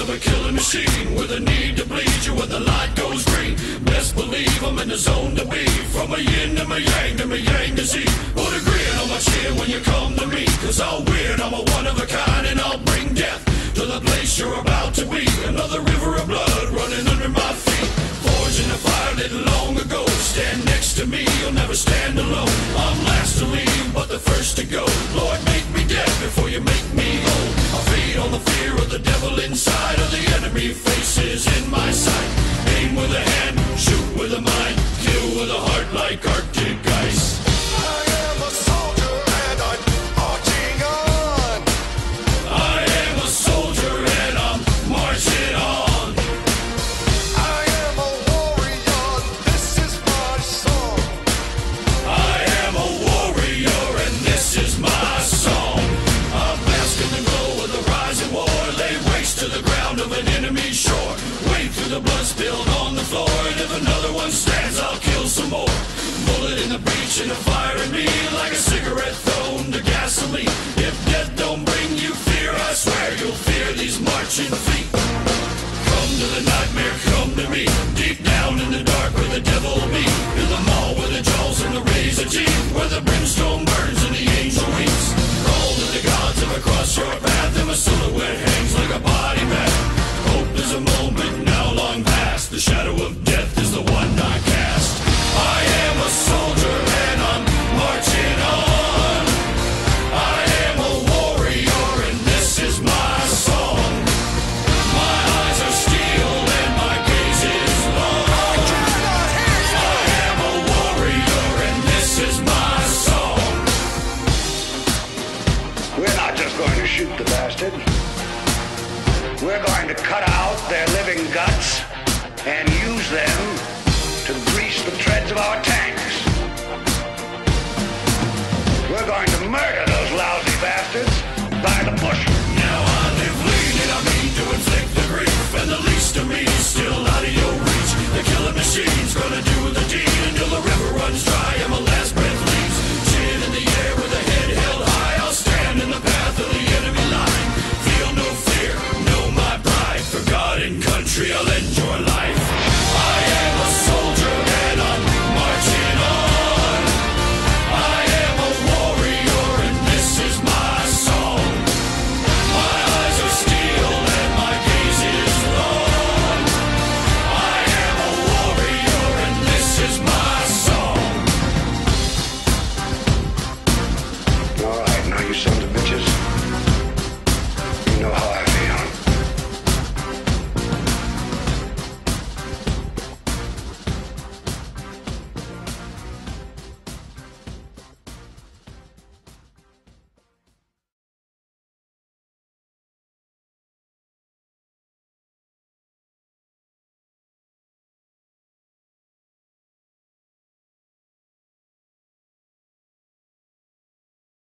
of a killing machine with a need to bleed you when the light goes green. Best believe I'm in the zone to be. From a yin to my yang to Z. Put a grin on my chin when you come to me, 'cause I'll win, I'm a one of a kind, and I'll bring death to the place you're about to be. Another river of blood running under my feet. Forged in a fire lit long ago. Stand next to me, you'll never stand alone. I'm last to leave, but the first to go. Lord, make me dead before you make me whole. I feed on the fear of the devil inside of the enemy faces in my sight. Aim with a hand, shoot with a mind, kill with a heart like Arctic ice. I am a soldier and I'm marching on. I am a soldier and I'm marching on. I am a warrior, this is my song. I am a warrior and this is my song. I'm bask in the glow of the rising war. Lay waste to the ground of an enemy shore. Wade through the blood spilled on the floor. And if another one stands, I'll kill some more. Bullet in the breach and a fire in me, like a cigarette thrown to gasoline. If death don't bring you fear, I swear you'll fear these marching feet. Come to the nightmare, come to me. Deep down in the dark where the devil be. In the mall where the jaws and the razor teeth, where the brimstone burns and the angel weeps. Call to the gods if I cross your path, and my silhouette hangs like a body bag. Hope is a moment now long past. The shadow of death is the one I cast. I am a soldier and I'm marching on. I am a warrior and this is my song. My eyes are steel and my gaze is long. I am a warrior and this is my song. We're not just going to shoot the bastard. We're going to cut out their living guts and use them to grease the treads of our tanks. We're going to murder those lousy bastards by the bushel.